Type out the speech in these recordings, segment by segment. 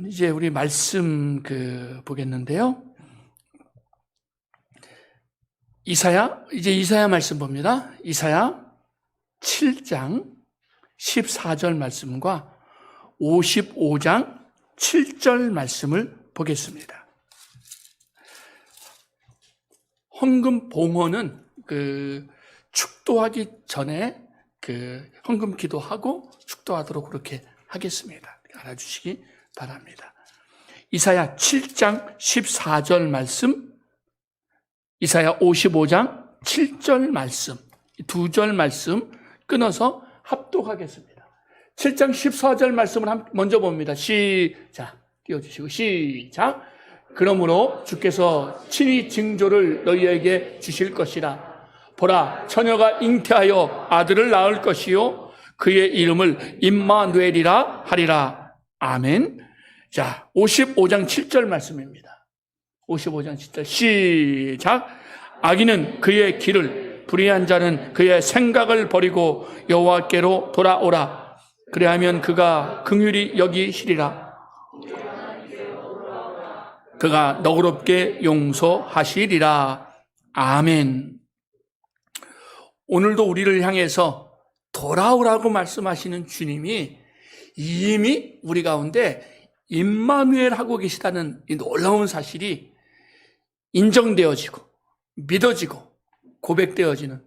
이제 우리 말씀 보겠는데요. 이사야 말씀 봅니다. 이사야 7장 14절 말씀과 55장 7절 말씀을 보겠습니다. 헌금 봉헌은 축도하기 전에 헌금 기도하고 축도하도록 그렇게 하겠습니다. 알아주시기 바랍니다. 이사야 7장 14절 말씀, 이사야 55장 7절 말씀, 두 절 말씀 끊어서 합독하겠습니다. 7장 14절 말씀을 먼저 봅니다. 시작, 띄워주시고 시작. 그러므로 주께서 친히 징조를 너희에게 주실 것이라. 보라, 처녀가 잉태하여 아들을 낳을 것이요 그의 이름을 임마누엘이라 하리라. 아멘. 자, 55장 7절 말씀입니다. 55장 7절 시작. 악인은 그의 길을, 불의한 자는 그의 생각을 버리고 여호와께로 돌아오라. 그래하면 그가 긍휼히 여기시리라. 그가 너그럽게 용서하시리라. 아멘. 오늘도 우리를 향해서 돌아오라고 말씀하시는 주님이 이미 우리 가운데 임마누엘 하고 계시다는 이 놀라운 사실이 인정되어지고 믿어지고 고백되어지는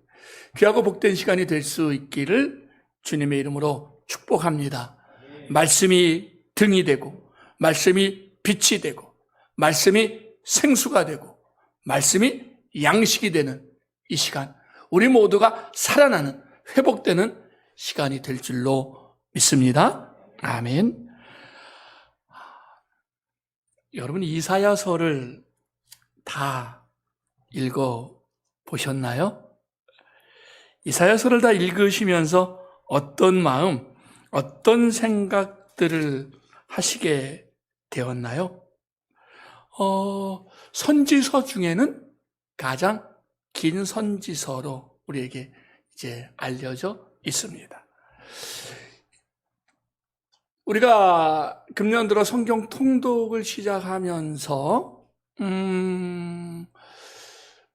귀하고 복된 시간이 될 수 있기를 주님의 이름으로 축복합니다. 말씀이 등이 되고, 말씀이 빛이 되고, 말씀이 생수가 되고, 말씀이 양식이 되는 이 시간, 우리 모두가 살아나는, 회복되는 시간이 될 줄로 믿습니다. 아멘. 여러분, 이사야서를 다 읽어보셨나요? 이사야서를 다 읽으시면서 어떤 마음, 어떤 생각들을 하시게 되었나요? 선지서 중에는 가장 긴 선지서로 우리에게 이제 알려져 있습니다. 우리가 금년 들어 성경 통독을 시작하면서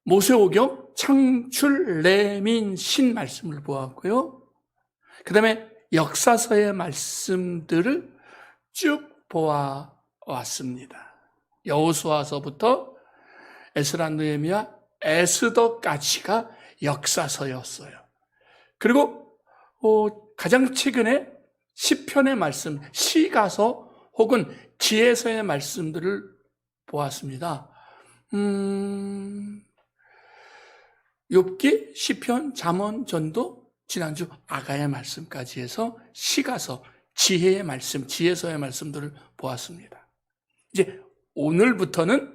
모세오경, 창출, 레민, 신 말씀을 보았고요. 그 다음에 역사서의 말씀들을 쭉 보아왔습니다. 여호수아서부터 에스라, 느헤미야, 에스더까지가 역사서였어요. 그리고 가장 최근에 시편의 말씀, 시가서 혹은 지혜서의 말씀들을 보았습니다. 욥기, 시편, 잠언, 전도, 지난주 아가의 말씀까지 해서 시가서, 지혜의 말씀, 지혜서의 말씀들을 보았습니다. 이제 오늘부터는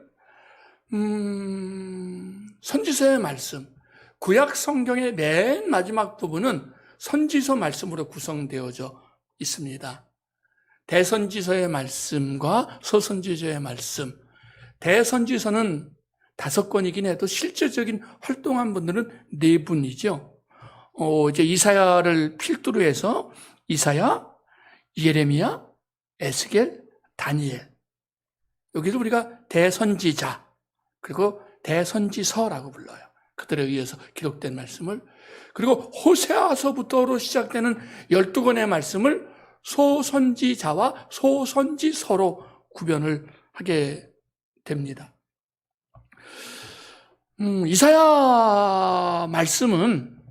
선지서의 말씀, 구약 성경의 맨 마지막 부분은 선지서 말씀으로 구성되어져 있습니다. 대선지서의 말씀과 서선지서의 말씀, 대선지서는 5권이긴 해도 실제적인 활동한 분들은 4분이죠. 이제 이사야를 필두로 해서 이사야, 예레미야, 에스겔, 다니엘. 여기서 우리가 대선지자, 그리고 대선지서라고 불러요. 그들에 의해서 기록된 말씀을. 그리고 호세아서부터로 시작되는 12권의 말씀을 소선지자와 소선지서로 구별을 하게 됩니다. 이사야 말씀은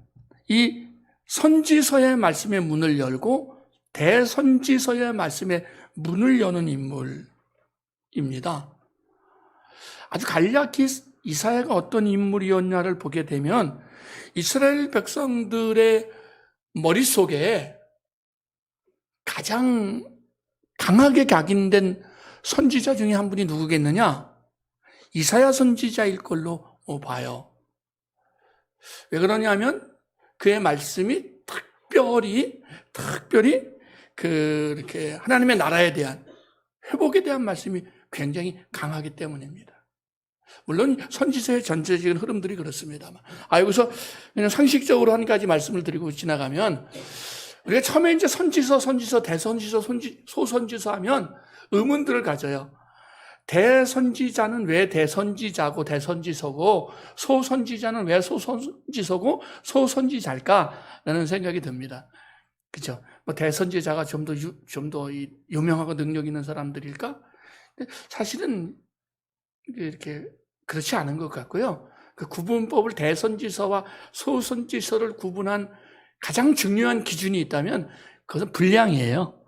이 선지서의 말씀의 문을 열고 대선지서의 말씀의 문을 여는 인물입니다. 아주 간략히 이사야가 어떤 인물이었냐를 보게 되면 이스라엘 백성들의 머릿속에 가장 강하게 각인된 선지자 중에 한 분이 누구겠느냐? 이사야 선지자일 걸로 봐요. 왜 그러냐면 그의 말씀이 특별히 이렇게 하나님의 나라에 대한, 회복에 대한 말씀이 굉장히 강하기 때문입니다. 물론 선지서의 전체적인 흐름들이 그렇습니다만, 여기서 그냥 상식적으로 한 가지 말씀을 드리고 지나가면 우리가 처음에 이제 선지서, 대선지서, 소선지서 하면 의문들을 가져요. 대선지자는 왜 대선지자고 대선지서고, 소선지자는 왜 소선지서고 소선지자일까라는 생각이 듭니다. 그죠? 뭐 대선지자가 좀 더 유명하고 능력 있는 사람들일까? 사실은 이렇게 그렇지 않은 것 같고요. 그 구분법을 대선지서와 소선지서를 구분한 가장 중요한 기준이 있다면 그것은 분량이에요.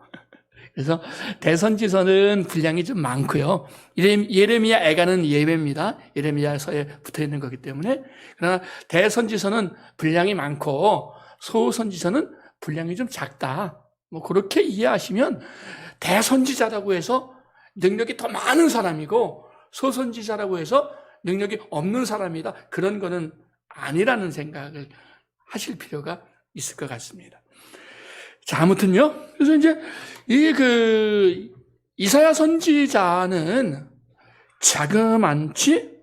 그래서 대선지서는 분량이 좀 많고요. 예레미야 애가는 예배입니다. 예레미야서에 붙어 있는 거기 때문에. 그러나 대선지서는 분량이 많고 소선지서는 분량이 좀 작다. 뭐 그렇게 이해하시면 대선지자라고 해서 능력이 더 많은 사람이고 소선지자라고 해서 능력이 없는 사람이다. 그런 거는 아니라는 생각을 하실 필요가 있을 것 같습니다. 자, 아무튼요. 그래서 이제 이사야 선지자는 자그만치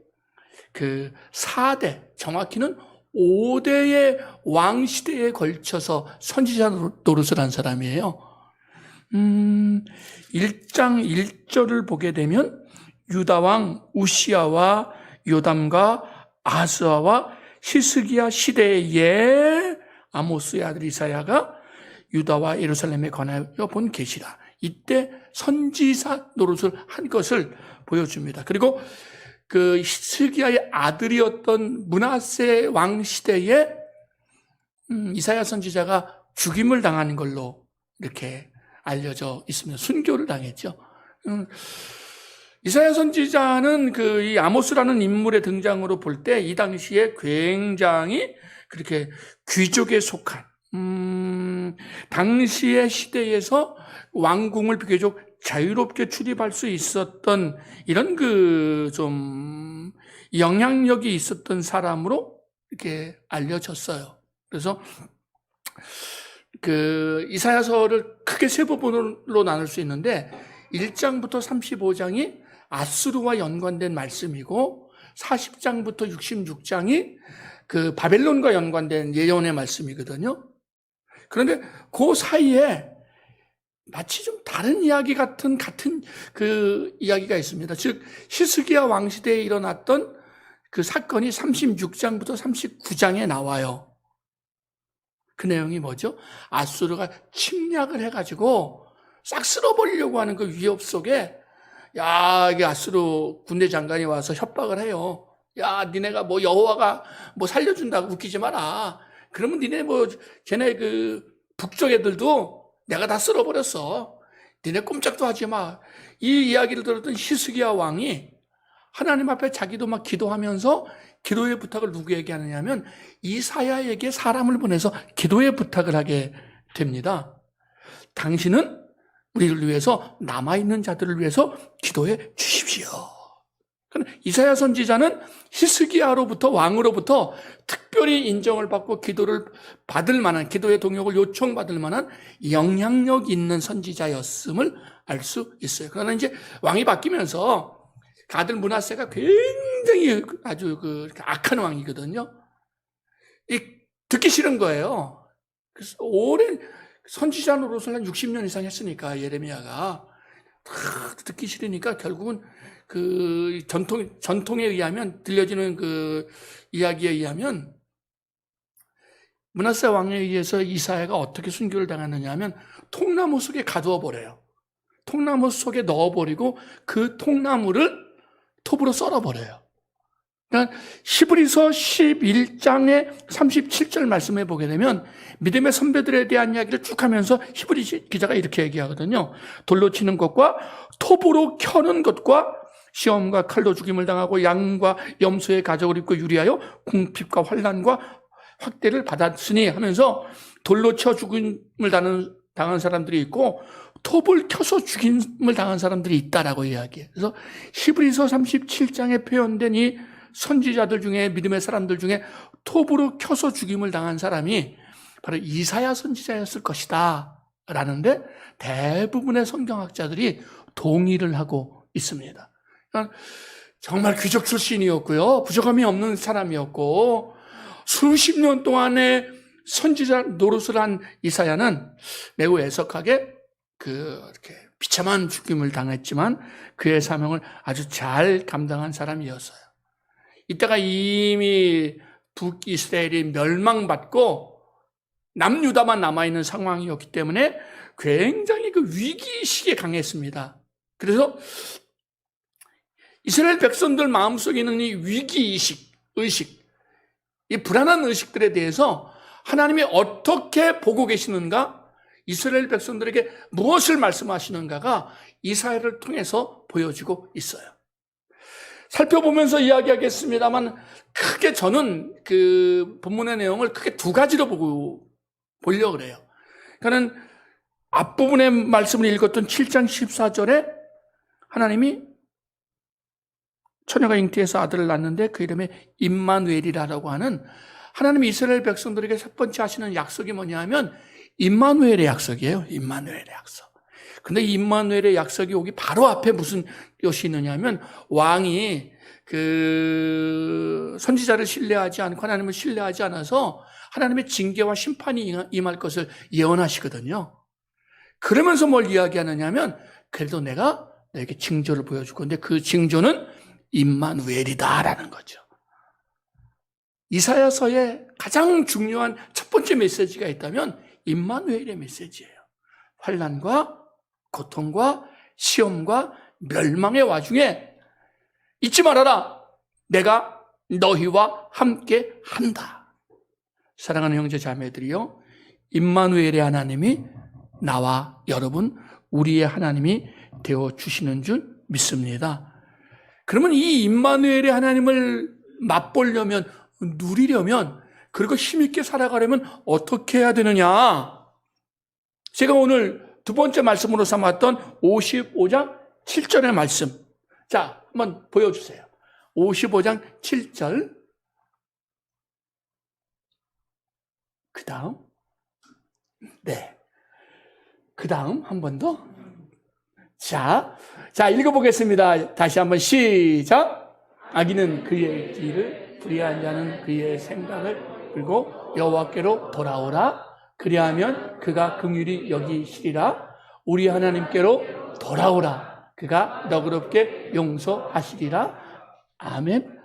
4대, 정확히는 5대의 왕 시대에 걸쳐서 선지자 노릇을 한 사람이에요. 1장 1절을 보게 되면 유다 왕 우시야와 요담과 아스아와 히스기야 시대에 아모스의 아들 이사야가 유다와 예루살렘에 관하여 본 계시라. 이때 선지사 노릇을 한 것을 보여줍니다. 그리고 그 히스기야의 아들이었던 므낫세 왕 시대에 이사야 선지자가 죽임을 당하는 걸로 이렇게 알려져 있습니다. 순교를 당했죠. 이사야 선지자는 이 아모스라는 인물의 등장으로 볼 때 이 당시에 굉장히 그렇게 귀족에 속한 당시의 시대에서 왕궁을 비교적 자유롭게 출입할 수 있었던 이런 좀 영향력이 있었던 사람으로 이렇게 알려졌어요. 그래서 이사야서를 크게 세 부분으로 나눌 수 있는데 1장부터 35장이 아수르와 연관된 말씀이고 40장부터 66장이 바벨론과 연관된 예언의 말씀이거든요. 그런데 그 사이에 마치 좀 다른 이야기 같은 이야기가 있습니다. 즉 히스기야 왕 시대에 일어났던 그 사건이 36장부터 39장에 나와요. 그 내용이 뭐죠? 아수르가 침략을 해가지고 싹 쓸어버리려고 하는 그 위협 속에 이게 아수르 군대 장관이 와서 협박을 해요. 니네가 여호와가 살려준다고 웃기지 마라. 그러면 니네 쟤네 북쪽 애들도 내가 다 쓸어버렸어. 니네 꼼짝도 하지 마. 이 이야기를 들었던 히스기야 왕이 하나님 앞에 자기도 막 기도하면서 기도의 부탁을 누구에게 하느냐면 이사야에게 사람을 보내서 기도의 부탁을 하게 됩니다. 당신은 우리를 위해서 남아있는 자들을 위해서 기도해 주십시오. 이사야 선지자는 히스기야로부터 왕으로부터 특별히 인정을 받고 기도를 받을 만한, 기도의 동역을 요청받을 만한 영향력 있는 선지자였음을 알 수 있어요. 그러나 이제 왕이 바뀌면서 아들 므낫세가 굉장히 아주 악한 왕이거든요. 듣기 싫은 거예요. 그래서 오랜 선지자 노릇을 한 60년 이상 했으니까 예레미야가 다 듣기 싫으니까 결국은 전통에 의하면 들려지는 이야기에 의하면 므낫세 왕에 의해서 이사야가 어떻게 순교를 당했느냐 하면 통나무 속에 가두어 버려요. 통나무 속에 넣어버리고 그 통나무를 톱으로 썰어버려요. 그러니까 히브리서 11장의 37절 말씀에 보게 되면 믿음의 선배들에 대한 이야기를 쭉 하면서 히브리 기자가 이렇게 얘기하거든요. 돌로 치는 것과 톱으로 켜는 것과 시험과 칼로 죽임을 당하고 양과 염소의 가죽을 입고 유리하여 궁핍과 환난과 확대를 받았으니 하면서 돌로 쳐 죽임을 당한 사람들이 있고 톱을 켜서 죽임을 당한 사람들이 있다라고 이야기해요. 그래서 히브리서 37장에 표현된 이 선지자들 중에 믿음의 사람들 중에 톱으로 켜서 죽임을 당한 사람이 바로 이사야 선지자였을 것이다 라는데 대부분의 성경학자들이 동의를 하고 있습니다. 그러니까 정말 귀족 출신이었고요. 부족함이 없는 사람이었고 수십 년 동안에 선지자 노릇을 한 이사야는 매우 애석하게 이렇게 비참한 죽임을 당했지만 그의 사명을 아주 잘 감당한 사람이었어요. 이때가 이미 북이스라엘이 멸망받고 남유다만 남아있는 상황이었기 때문에 굉장히 그 위기의식에 강했습니다. 그래서 이스라엘 백성들 마음속에 있는 이 위기의식, 이 불안한 의식들에 대해서 하나님이 어떻게 보고 계시는가, 이스라엘 백성들에게 무엇을 말씀하시는가가 이사야를 통해서 보여지고 있어요. 살펴보면서 이야기하겠습니다만 크게 저는 그 본문의 내용을 크게 두 가지로 보려고 그래요. 그러니까 앞부분의 말씀을 읽었던 7장 14절에 하나님이 처녀가 잉태해서 아들을 낳는데 그 이름에 임마누엘이라고 하는 하나님이 이스라엘 백성들에게 첫 번째 하시는 약속이 뭐냐면 임마누엘의 약속이에요. 임마누엘의 약속. 근데 임마누엘의 약속이 오기 바로 앞에 무슨 것이 있느냐면 왕이 그 선지자를 신뢰하지 않고 하나님을 신뢰하지 않아서 하나님의 징계와 심판이 임할 것을 예언하시거든요. 그러면서 뭘 이야기하느냐면 그래도 내가 너에게 징조를 보여줄 건데 그 징조는 임마누엘이다라는 거죠. 이사야서의 가장 중요한 첫 번째 메시지가 있다면 임마누엘의 메시지예요. 환난과 고통과 시험과 멸망의 와중에 잊지 말아라. 내가 너희와 함께 한다. 사랑하는 형제 자매들이요, 임마누엘의 하나님이 나와 여러분 우리의 하나님이 되어주시는 줄 믿습니다. 그러면 이 임마누엘의 하나님을 맛보려면, 누리려면, 그리고 힘있게 살아가려면 어떻게 해야 되느냐? 제가 오늘 두 번째 말씀으로 삼았던 55장 7절의 말씀. 자, 한번 보여주세요. 55장 7절. 그 다음. 네. 그 다음 한 번 더. 자, 읽어보겠습니다. 다시 한번 시작. 악인은 그의 길을, 불의한 자는 그의 생각을 그리고 여호와께로 돌아오라. 그리하면 그가 긍휼히 여기시리라. 우리 하나님께로 돌아오라. 그가 너그럽게 용서하시리라. 아멘.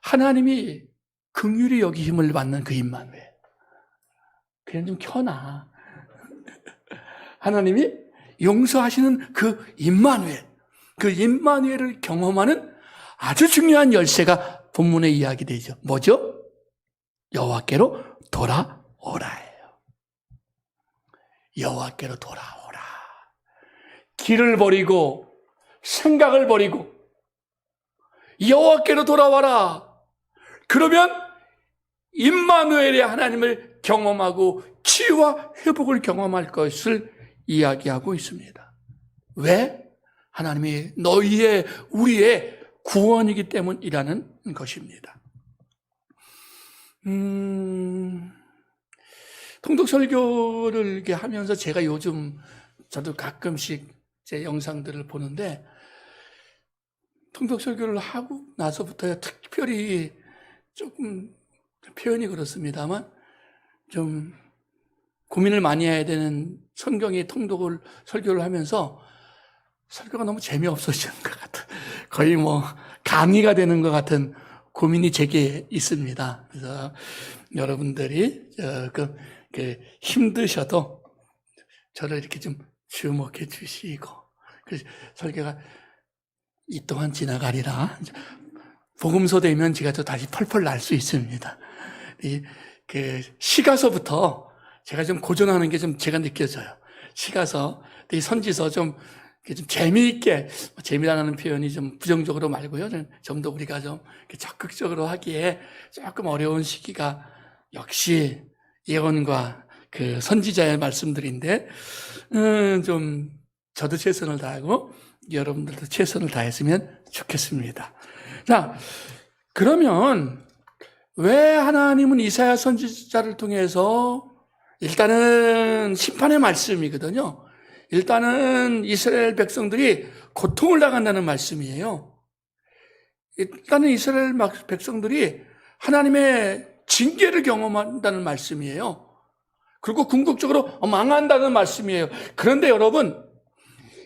하나님이 긍휼히 여기심을 받는 그 임마누엘. 그냥 좀 켜놔. 하나님이 용서하시는 그 임마누엘, 그 임마누엘을 경험하는 아주 중요한 열쇠가 본문에 이야기되죠. 뭐죠? 여호와께로 돌아오라예요. 여호와께로 돌아오라. 길을 버리고 생각을 버리고 여호와께로 돌아와라. 그러면 임마누엘의 하나님을 경험하고 치유와 회복을 경험할 것을 이야기하고 있습니다. 왜? 하나님이 너희의, 우리의 구원이기 때문이라는 것입니다. 통독설교를 이렇게 하면서 제가 요즘 저도 가끔씩 제 영상들을 보는데 통독설교를 하고 나서부터 특별히 조금 표현이 그렇습니다만 좀 고민을 많이 해야 되는 성경의 통독을 설교를 하면서 설교가 너무 재미없어지는 것 같아. 거의 뭐 강의가 되는 것 같은 고민이 제게 있습니다. 그래서 여러분들이 힘드셔도 저를 이렇게 좀 주목해 주시고, 그 설교가 이 동안 지나가리라. 복음서 되면 제가 또 다시 펄펄 날 수 있습니다. 그 시가서부터 제가 좀 고전하는 게 좀 제가 느껴져요. 시가서, 이 선지서 좀 재미있게, 재미라는 표현이 좀 부정적으로 말고요. 좀 더 우리가 좀 적극적으로 하기에 조금 어려운 시기가 역시 예언과 그 선지자의 말씀들인데, 좀 저도 최선을 다하고 여러분들도 최선을 다했으면 좋겠습니다. 자, 그러면 왜 하나님은 이사야 선지자를 통해서 일단은 심판의 말씀이거든요. 일단은 이스라엘 백성들이 고통을 당한다는 말씀이에요. 일단은 이스라엘 백성들이 하나님의 징계를 경험한다는 말씀이에요. 그리고 궁극적으로 망한다는 말씀이에요. 그런데 여러분,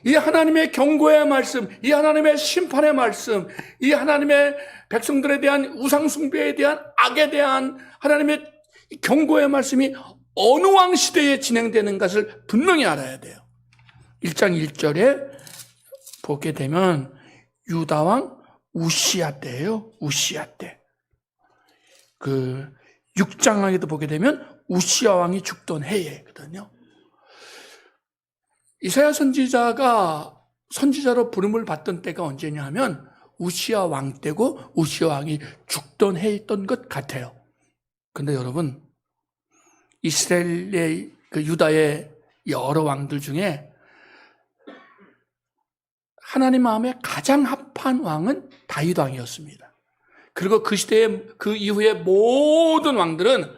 이 하나님의 경고의 말씀, 이 하나님의 심판의 말씀, 이 하나님의 백성들에 대한 우상숭배에 대한 악에 대한 하나님의 경고의 말씀이 어느 왕 시대에 진행되는 것을 분명히 알아야 돼요. 1장 1절에 보게 되면 유다 왕 우시야 때예요. 우시야 때. 그 6장에도 보게 되면 우시야 왕이 죽던 해예거든요. 이사야 선지자가 선지자로 부름을 받던 때가 언제냐 하면 우시야 왕 때고 우시야 왕이 죽던 해였던 것 같아요. 근데 여러분, 이스라엘의 그 유다의 여러 왕들 중에 하나님 마음에 가장 합한 왕은 다윗 왕이었습니다. 그리고 그 시대에 그 이후에 모든 왕들은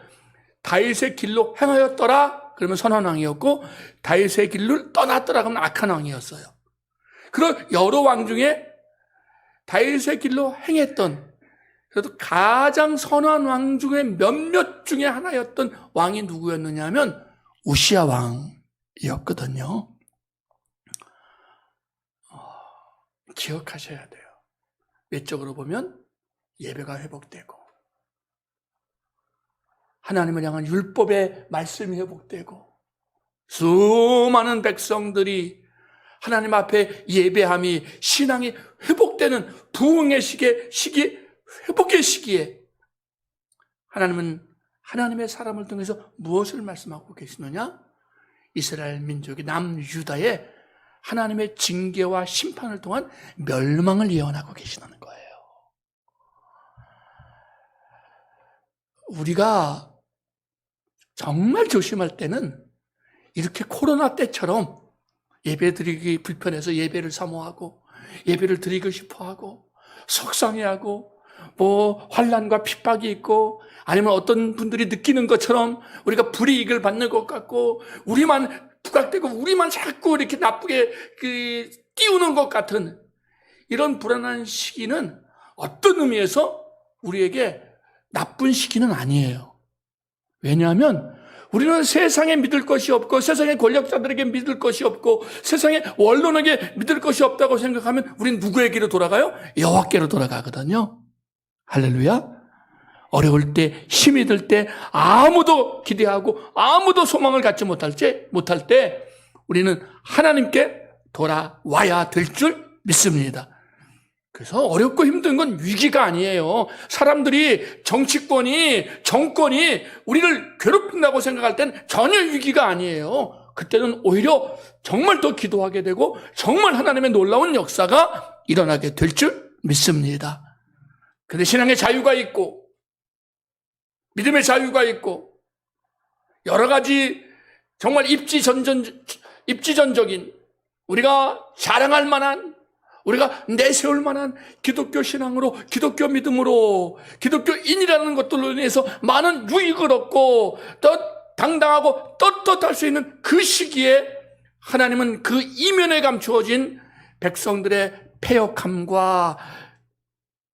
다윗의 길로 행하였더라 그러면 선한 왕이었고, 다윗의 길을 떠났더라 그러면 악한 왕이었어요. 그리고 여러 왕 중에 다윗의 길로 행했던, 그래도 가장 선한 왕 중에 몇몇 중에 하나였던 왕이 누구였느냐 하면 우시야 왕이었거든요. 기억하셔야 돼요. 외적으로 보면 예배가 회복되고, 하나님을 향한 율법의 말씀이 회복되고, 수많은 백성들이 하나님 앞에 예배함이, 신앙이 회복되는 부흥의 시기, 회복의 시기에 하나님은 하나님의 사람을 통해서 무엇을 말씀하고 계시느냐? 이스라엘 민족이 남유다에 하나님의 징계와 심판을 통한 멸망을 예언하고 계시는 거예요. 우리가 정말 조심할 때는 이렇게 코로나 때처럼 예배 드리기 불편해서 예배를 사모하고 예배를 드리고 싶어하고 속상해하고 환난과 핍박이 있고, 아니면 어떤 분들이 느끼는 것처럼 우리가 불이익을 받는 것 같고, 우리만 부각되고 우리만 자꾸 이렇게 나쁘게 띄우는 것 같은 이런 불안한 시기는 어떤 의미에서 우리에게 나쁜 시기는 아니에요. 왜냐하면 우리는 세상에 믿을 것이 없고, 세상의 권력자들에게 믿을 것이 없고, 세상의 원론에게 믿을 것이 없다고 생각하면 우리는 누구에게로 돌아가요? 여호와께로 돌아가거든요. 할렐루야. 어려울 때, 힘이 들 때, 아무도 기대하고 아무도 소망을 갖지 못할 때 우리는 하나님께 돌아와야 될 줄 믿습니다. 그래서 어렵고 힘든 건 위기가 아니에요. 사람들이 정권이 우리를 괴롭힌다고 생각할 땐 전혀 위기가 아니에요. 그때는 오히려 정말 더 기도하게 되고 정말 하나님의 놀라운 역사가 일어나게 될 줄 믿습니다. 근데 신앙의 자유가 있고 믿음의 자유가 있고 여러 가지 정말 입지전적인 우리가 자랑할 만한, 우리가 내세울 만한 기독교 신앙으로, 기독교 믿음으로, 기독교인이라는 것들로 인해서 많은 유익을 얻고 당당하고 떳떳할 수 있는 그 시기에 하나님은 그 이면에 감추어진 백성들의 패역함과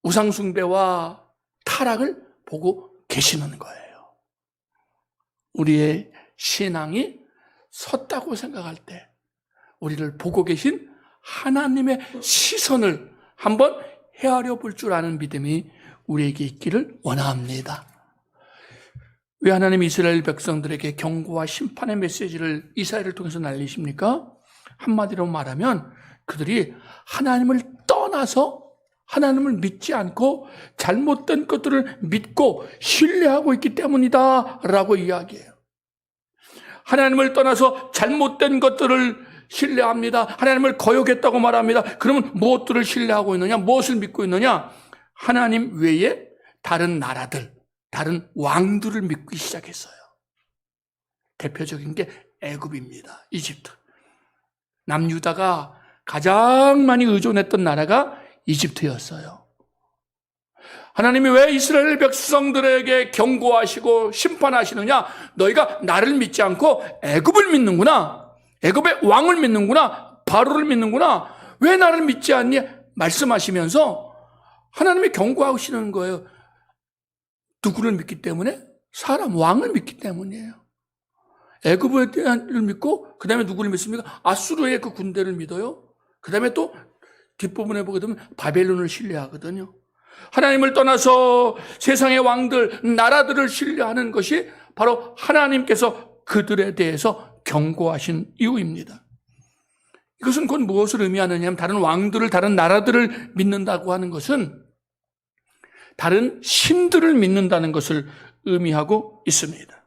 우상숭배와 타락을 보고 계시는 거예요. 우리의 신앙이 섰다고 생각할 때 우리를 보고 계신 하나님의 시선을 한번 헤아려 볼 줄 아는 믿음이 우리에게 있기를 원합니다. 왜 하나님 이스라엘 백성들에게 경고와 심판의 메시지를 이사야를 통해서 날리십니까? 한마디로 말하면 그들이 하나님을 떠나서 하나님을 믿지 않고 잘못된 것들을 믿고 신뢰하고 있기 때문이다 라고 이야기해요. 하나님을 떠나서 잘못된 것들을 신뢰합니다. 하나님을 거역했다고 말합니다. 그러면 무엇들을 신뢰하고 있느냐? 무엇을 믿고 있느냐? 하나님 외에 다른 나라들, 다른 왕들을 믿기 시작했어요. 대표적인 게 애굽입니다. 이집트. 남유다가 가장 많이 의존했던 나라가 이집트였어요. 하나님이 왜 이스라엘 백성들에게 경고하시고 심판하시느냐? 너희가 나를 믿지 않고 애굽을 믿는구나. 애굽의 왕을 믿는구나. 바로를 믿는구나. 왜 나를 믿지 않니? 말씀하시면서 하나님이 경고하시는 거예요. 누구를 믿기 때문에? 사람 왕을 믿기 때문이에요. 애굽을 믿고 그 다음에 누구를 믿습니까? 아수르의 그 군대를 믿어요. 그 다음에 또 뒷부분에 보게 되면 바벨론을 신뢰하거든요. 하나님을 떠나서 세상의 왕들, 나라들을 신뢰하는 것이 바로 하나님께서 그들에 대해서 경고하신 이유입니다. 이것은 곧 무엇을 의미하느냐 하면 다른 왕들을, 다른 나라들을 믿는다고 하는 것은 다른 신들을 믿는다는 것을 의미하고 있습니다.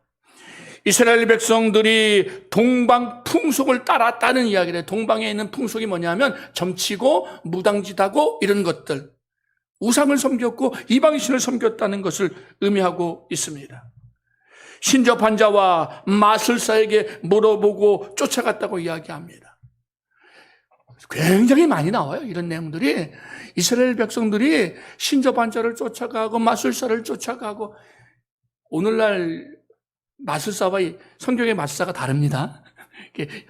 이스라엘 백성들이 동방 풍속을 따랐다는 이야기를 해요. 동방에 있는 풍속이 뭐냐면 점치고 무당짓하고 이런 것들, 우상을 섬겼고 이방신을 섬겼다는 것을 의미하고 있습니다. 신접한 자와 마술사에게 물어보고 쫓아갔다고 이야기합니다. 굉장히 많이 나와요. 이런 내용들이. 이스라엘 백성들이 신접한 자를 쫓아가고 마술사를 쫓아가고, 오늘날 마술사와 성경의 마술사가 다릅니다.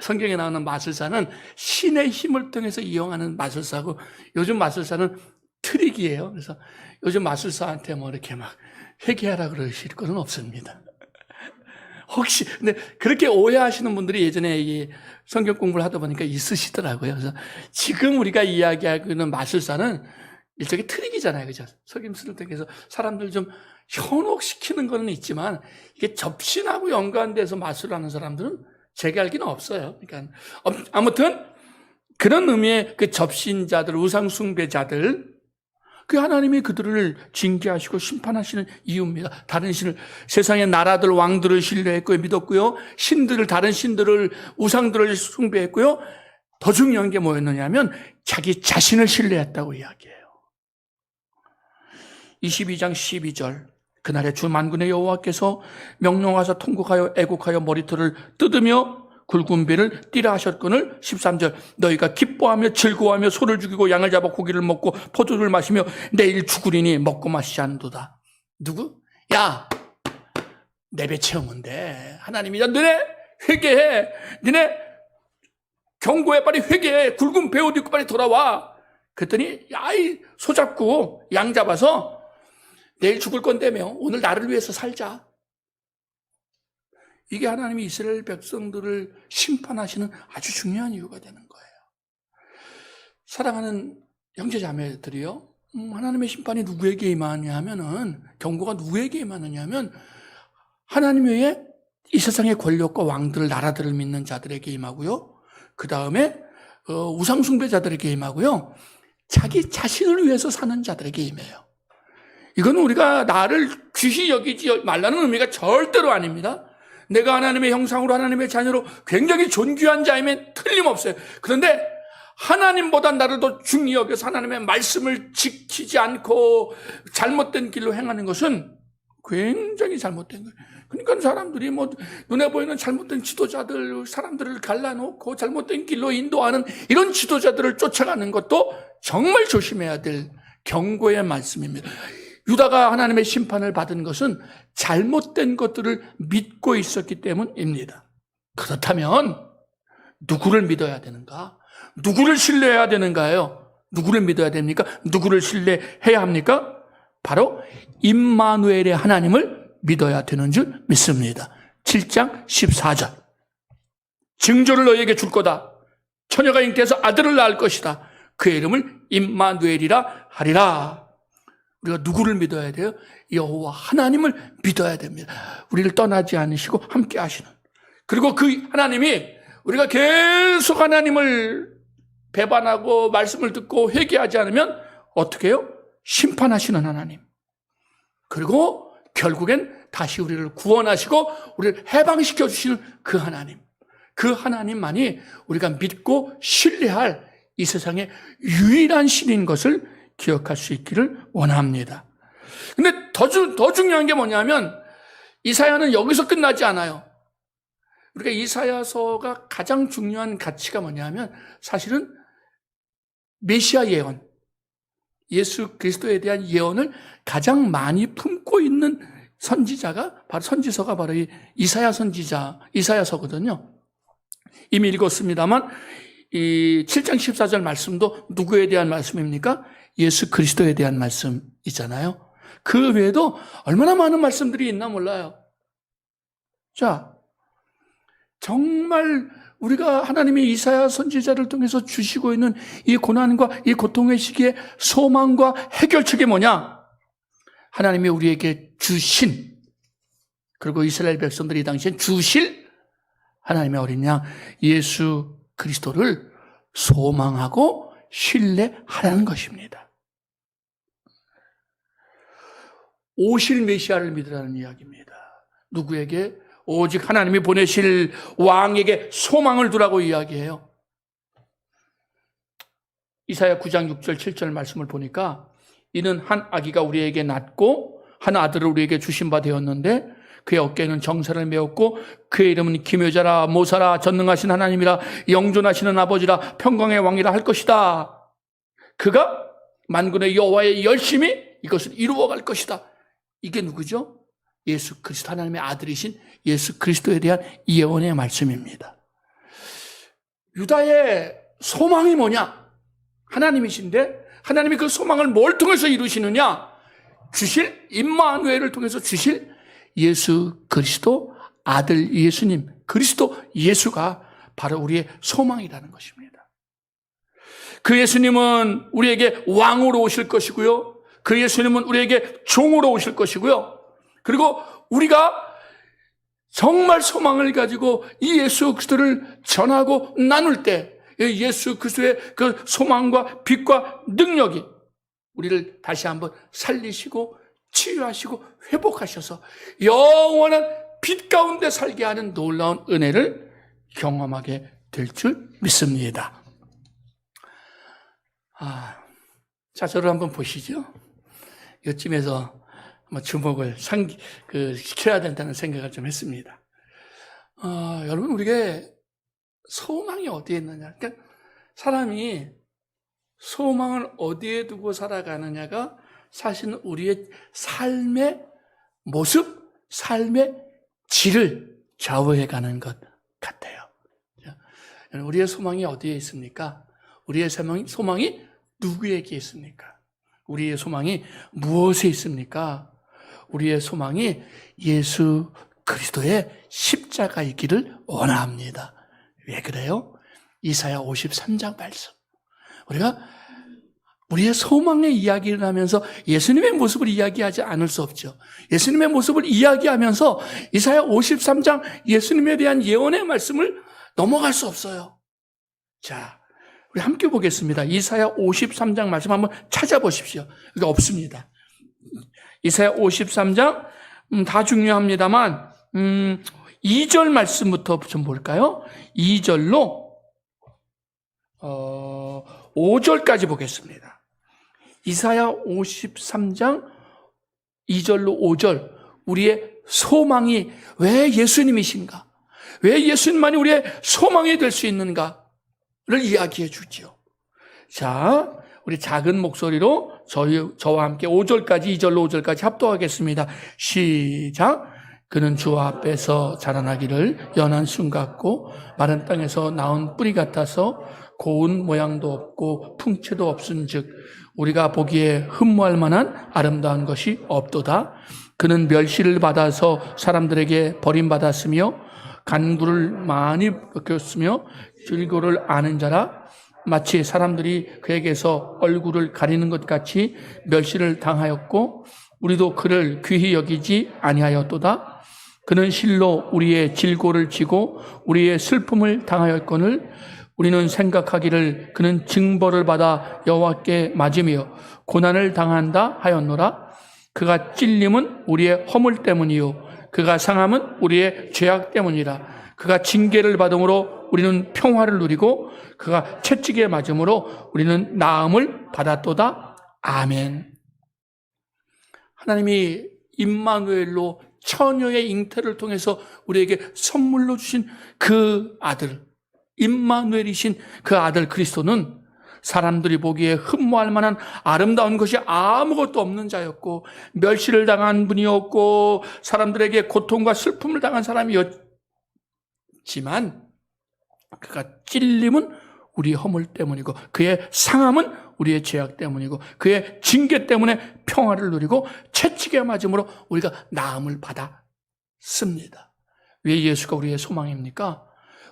성경에 나오는 마술사는 신의 힘을 통해서 이용하는 마술사고, 요즘 마술사는 트릭이에요. 그래서 요즘 마술사한테 뭐 이렇게 막 회개하라 그러실 건 없습니다. 혹시, 근데 그렇게 오해하시는 분들이 예전에 이 성경 공부를 하다 보니까 있으시더라고요. 그래서 지금 우리가 이야기하고 있는 마술사는 일종의 트릭이잖아요. 그죠? 속임수를 통해서 사람들 좀 현혹시키는 거는 있지만, 이게 접신하고 연관돼서 마술하는 사람들은 제가 알기는 없어요. 그러니까, 아무튼, 그런 의미의 그 접신자들, 우상숭배자들, 그 하나님이 그들을 징계하시고 심판하시는 이유입니다. 다른 신을, 세상의 나라들, 왕들을 신뢰했고요, 믿었고요. 신들을, 다른 신들을, 우상들을 숭배했고요. 더 중요한 게 뭐였느냐 하면 자기 자신을 신뢰했다고 이야기해요. 22장 12절. 그날에 주 만군의 여호와께서 명령하사 통곡하여 애곡하여 머리털을 뜯으며 굵은 배를 띠라 하셨거늘. 13절. 너희가 기뻐하며 즐거워하며 소를 죽이고 양을 잡아 고기를 먹고 포도를 마시며 내일 죽으리니 먹고 마시지 않도다. 누구? 야, 내 배 채우면 돼. 하나님이 너네 회개해. 너네 경고해. 빨리 회개해. 굵은 배 옷 입고 빨리 돌아와. 그랬더니 야이 소 잡고 양 잡아서 내일 죽을 건데며 오늘 나를 위해서 살자. 이게 하나님이 이스라엘 백성들을 심판하시는 아주 중요한 이유가 되는 거예요. 사랑하는 형제자매들이요, 하나님의 심판이 누구에게 임하느냐 하면은, 경고가 누구에게 임하느냐 하면 하나님 외에 이 세상의 권력과 왕들, 나라들을 믿는 자들에게 임하고요, 그 다음에 우상숭배자들에게 임하고요, 자기 자신을 위해서 사는 자들에게 임해요. 이건 우리가 나를 귀히 여기지 말라는 의미가 절대로 아닙니다. 내가 하나님의 형상으로 하나님의 자녀로 굉장히 존귀한 자이면 틀림없어요. 그런데 하나님보다 나를 더 중히 여겨서 하나님의 말씀을 지키지 않고 잘못된 길로 행하는 것은 굉장히 잘못된 거예요. 그러니까 사람들이 뭐 눈에 보이는 잘못된 지도자들, 사람들을 갈라놓고 잘못된 길로 인도하는 이런 지도자들을 쫓아가는 것도 정말 조심해야 될 경고의 말씀입니다. 유다가 하나님의 심판을 받은 것은 잘못된 것들을 믿고 있었기 때문입니다. 그렇다면 누구를 믿어야 되는가? 누구를 신뢰해야 되는가요? 누구를 믿어야 됩니까? 누구를 신뢰해야 합니까? 바로 임마누엘의 하나님을 믿어야 되는 줄 믿습니다. 7장 14절. 증조를 너희에게 줄 거다. 처녀가 잉태해서 아들을 낳을 것이다. 그의 이름을 임마누엘이라 하리라. 우리가 누구를 믿어야 돼요? 여호와 하나님을 믿어야 됩니다. 우리를 떠나지 않으시고 함께 하시는. 그리고 그 하나님이 우리가 계속 하나님을 배반하고 말씀을 듣고 회개하지 않으면 어떻게 해요? 심판하시는 하나님. 그리고 결국엔 다시 우리를 구원하시고 우리를 해방시켜 주시는 그 하나님. 그 하나님만이 우리가 믿고 신뢰할 이 세상의 유일한 신인 것을 기억할 수 있기를 원합니다. 근데 더 중요한 게 뭐냐면 이사야는 여기서 끝나지 않아요. 우리가 이사야서가 가장 중요한 가치가 뭐냐면 사실은 메시아 예언, 예수 그리스도에 대한 예언을 가장 많이 품고 있는 선지서가 바로 이 이사야 선지자, 이사야서거든요. 이미 읽었습니다만 이 7장 14절 말씀도 누구에 대한 말씀입니까? 예수 그리스도에 대한 말씀이잖아요. 그 외에도 얼마나 많은 말씀들이 있나 몰라요. 자, 정말 우리가 하나님의 이사야 선지자를 통해서 주시고 있는 이 고난과 이 고통의 시기에 소망과 해결책이 뭐냐? 하나님이 우리에게 주신, 그리고 이스라엘 백성들이 이 당시에 주실 하나님의 어린 양 예수 그리스도를 소망하고 신뢰하라는 것입니다. 오실 메시아를 믿으라는 이야기입니다. 누구에게? 오직 하나님이 보내실 왕에게 소망을 두라고 이야기해요. 이사야 9장 6절 7절 말씀을 보니까 이는 한 아기가 우리에게 낳고 한 아들을 우리에게 주신 바 되었는데 그의 어깨에는 정사를 메었고 그의 이름은 기묘자라 모사라 전능하신 하나님이라 영존하시는 아버지라 평강의 왕이라 할 것이다. 그가 만군의 여호와의 열심히 이것을 이루어갈 것이다. 이게 누구죠? 예수 그리스도, 하나님의 아들이신 예수 그리스도에 대한 예언의 말씀입니다. 유다의 소망이 뭐냐? 하나님이신데 하나님이 그 소망을 뭘 통해서 이루시느냐? 주실 임마누엘을 통해서 주실 예수 그리스도 아들 예수님, 그리스도 예수가 바로 우리의 소망이라는 것입니다. 그 예수님은 우리에게 왕으로 오실 것이고요. 그 예수님은 우리에게 종으로 오실 것이고요. 그리고 우리가 정말 소망을 가지고 이 예수 그리스도를 전하고 나눌 때 예수 그리스도의 그 소망과 빛과 능력이 우리를 다시 한번 살리시고 치유하시고 회복하셔서 영원한 빛 가운데 살게 하는 놀라운 은혜를 경험하게 될 줄 믿습니다. 자, 저를 한번 보시죠. 이쯤에서 주목을 시켜야 된다는 생각을 좀 했습니다. 여러분, 우리가 소망이 어디에 있느냐? 그러니까 사람이 소망을 어디에 두고 살아가느냐가 사실은 우리의 삶의 모습, 삶의 질을 좌우해가는 것 같아요. 우리의 소망이 어디에 있습니까? 우리의 소망이 누구에게 있습니까? 우리의 소망이 무엇에 있습니까? 우리의 소망이 예수 그리스도의 십자가이기를 원합니다. 왜 그래요? 이사야 53장 말씀. 우리가 우리의 소망의 이야기를 하면서 예수님의 모습을 이야기하지 않을 수 없죠. 예수님의 모습을 이야기하면서 이사야 53장 예수님에 대한 예언의 말씀을 넘어갈 수 없어요. 자, 우리 함께 보겠습니다. 이사야 53장 말씀 한번 찾아보십시오. 이게 없습니다. 이사야 53장 다 중요합니다만 2절 말씀부터 좀 볼까요? 2절로 5절까지 보겠습니다. 이사야 53장 2절로 5절, 우리의 소망이 왜 예수님이신가? 왜 예수님만이 우리의 소망이 될 수 있는가를 이야기해 주죠. 자, 우리 작은 목소리로 저와 함께 5절까지, 2절로 5절까지 합독하겠습니다. 시작. 그는 주 앞에서 자라나기를 연한 순 같고 마른 땅에서 나온 뿌리 같아서 고운 모양도 없고 풍채도 없은즉 우리가 보기에 흠모할 만한 아름다운 것이 없도다. 그는 멸시를 받아서 사람들에게 버림받았으며 간구를 많이 겪었으며 질고를 아는 자라. 마치 사람들이 그에게서 얼굴을 가리는 것 같이 멸시를 당하였고 우리도 그를 귀히 여기지 아니하였도다. 그는 실로 우리의 질고를 지고 우리의 슬픔을 당하였거늘 우리는 생각하기를 그는 징벌을 받아 여호와께 맞으며 고난을 당한다 하였노라. 그가 찔림은 우리의 허물 때문이요 그가 상함은 우리의 죄악 때문이라. 그가 징계를 받음으로 우리는 평화를 누리고 그가 채찍에 맞음으로 우리는 나음을 받았도다. 아멘. 하나님이 임마누엘로 처녀의 잉태를 통해서 우리에게 선물로 주신 그 아들, 임마누엘이신 그 아들 그리스도는 사람들이 보기에 흠모할 만한 아름다운 것이 아무것도 없는 자였고 멸시를 당한 분이었고 사람들에게 고통과 슬픔을 당한 사람이었지만 그가 찔림은 우리의 허물 때문이고 그의 상함은 우리의 죄악 때문이고 그의 징계 때문에 평화를 누리고 채찍에 맞음으로 우리가 나음을 받았습니다. 왜 예수가 우리의 소망입니까?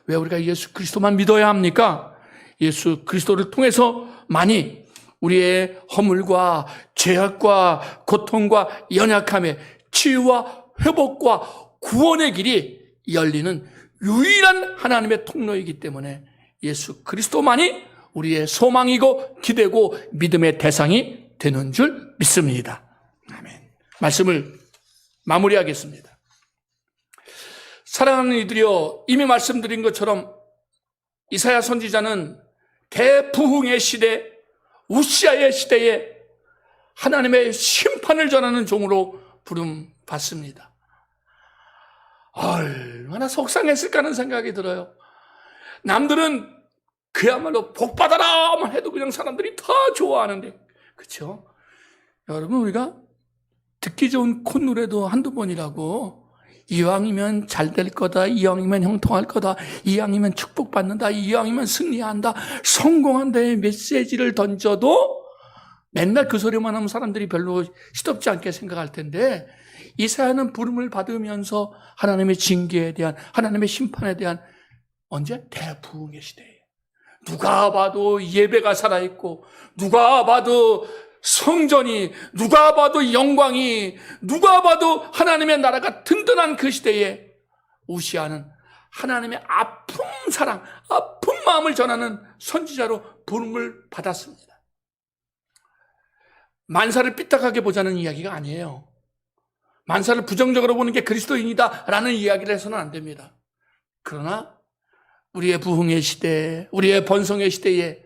왜 우리가 예수 그리스도만 믿어야 합니까? 예수 그리스도를 통해서만이 우리의 허물과 죄악과 고통과 연약함의 치유와 회복과 구원의 길이 열리는 유일한 하나님의 통로이기 때문에 예수 그리스도만이 우리의 소망이고 기대고 믿음의 대상이 되는 줄 믿습니다. 아멘. 말씀을 마무리하겠습니다. 사랑하는 이들이여, 이미 말씀드린 것처럼 이사야 선지자는 대부흥의 시대, 우시아의 시대에 하나님의 심판을 전하는 종으로 부름받습니다. 얼마나 속상했을까 하는 생각이 들어요. 남들은 그야말로 복받아라만 해도 그냥 사람들이 다 좋아하는데, 그렇죠? 여러분, 우리가 듣기 좋은 콧노래도 한두 번이라고, 이왕이면 잘 될 거다, 이왕이면 형통할 거다, 이왕이면 축복받는다, 이왕이면 승리한다, 성공한다의 메시지를 던져도 맨날 그 소리만 하면 사람들이 별로 시덥지 않게 생각할 텐데, 이사야는 부름을 받으면서 하나님의 징계에 대한, 하나님의 심판에 대한, 언제? 대부흥의 시대예요. 누가 봐도 예배가 살아있고, 누가 봐도 성전이, 누가 봐도 영광이, 누가 봐도 하나님의 나라가 든든한 그 시대에 우시아는 하나님의 아픈 사랑, 아픈 마음을 전하는 선지자로 부름을 받았습니다. 만사를 삐딱하게 보자는 이야기가 아니에요. 만사를 부정적으로 보는 게 그리스도인이다 라는 이야기를 해서는 안 됩니다. 그러나 우리의 부흥의 시대, 우리의 번성의 시대에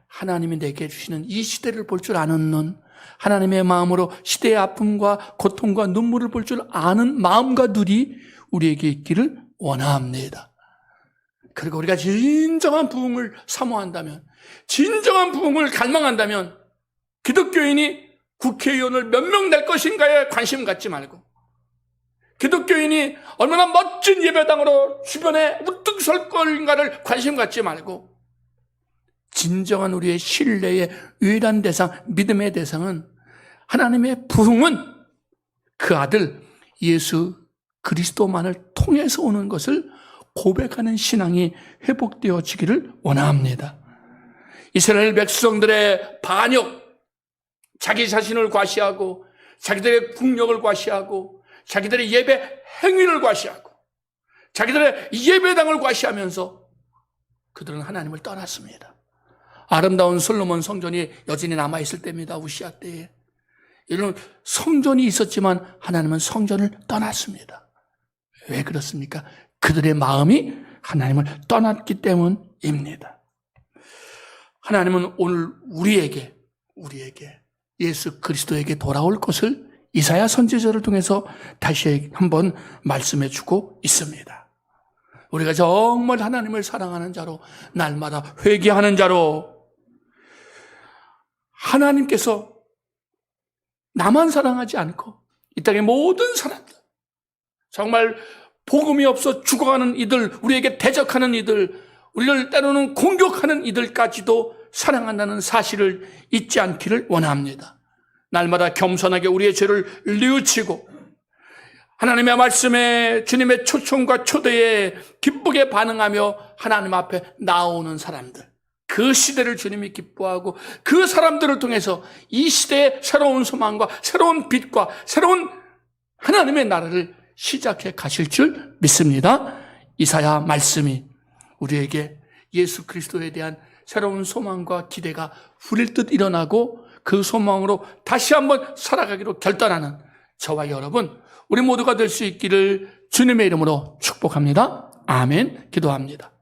하나님이 내게 주시는 이 시대를 볼 줄 아는 눈, 하나님의 마음으로 시대의 아픔과 고통과 눈물을 볼 줄 아는 마음과 눈이 우리에게 있기를 원합니다. 그리고 우리가 진정한 부흥을 사모한다면, 진정한 부흥을 갈망한다면, 기독교인이 국회의원을 몇 명 낼 것인가에 관심 갖지 말고, 기독교인이 얼마나 멋진 예배당으로 주변에 우뚝 설 것인가를 관심 갖지 말고, 진정한 우리의 신뢰의 유일한 대상, 믿음의 대상은, 하나님의 부흥은 그 아들 예수 그리스도만을 통해서 오는 것을 고백하는 신앙이 회복되어지기를 원합니다. 이스라엘 백성들의 반역, 자기 자신을 과시하고 자기들의 국력을 과시하고 자기들의 예배 행위를 과시하고 자기들의 예배당을 과시하면서 그들은 하나님을 떠났습니다. 아름다운 솔로몬 성전이 여전히 남아있을 때입니다. 우시아 때에. 이런 성전이 있었지만 하나님은 성전을 떠났습니다. 왜 그렇습니까? 그들의 마음이 하나님을 떠났기 때문입니다. 하나님은 오늘 우리에게 예수 그리스도에게 돌아올 것을 이사야 선지자를 통해서 다시 한번 말씀해 주고 있습니다. 우리가 정말 하나님을 사랑하는 자로, 날마다 회개하는 자로, 하나님께서 나만 사랑하지 않고 이 땅의 모든 사람들, 정말 복음이 없어 죽어가는 이들, 우리에게 대적하는 이들, 우리를 때로는 공격하는 이들까지도 사랑한다는 사실을 잊지 않기를 원합니다. 날마다 겸손하게 우리의 죄를 뉘우치고 하나님의 말씀에, 주님의 초청과 초대에 기쁘게 반응하며 하나님 앞에 나오는 사람들, 그 시대를 주님이 기뻐하고 그 사람들을 통해서 이 시대의 새로운 소망과 새로운 빛과 새로운 하나님의 나라를 시작해 가실 줄 믿습니다. 이사야 말씀이 우리에게 예수 그리스도에 대한 새로운 소망과 기대가 후릴 듯 일어나고 그 소망으로 다시 한번 살아가기로 결단하는 저와 여러분, 우리 모두가 될 수 있기를 주님의 이름으로 축복합니다. 아멘. 기도합니다.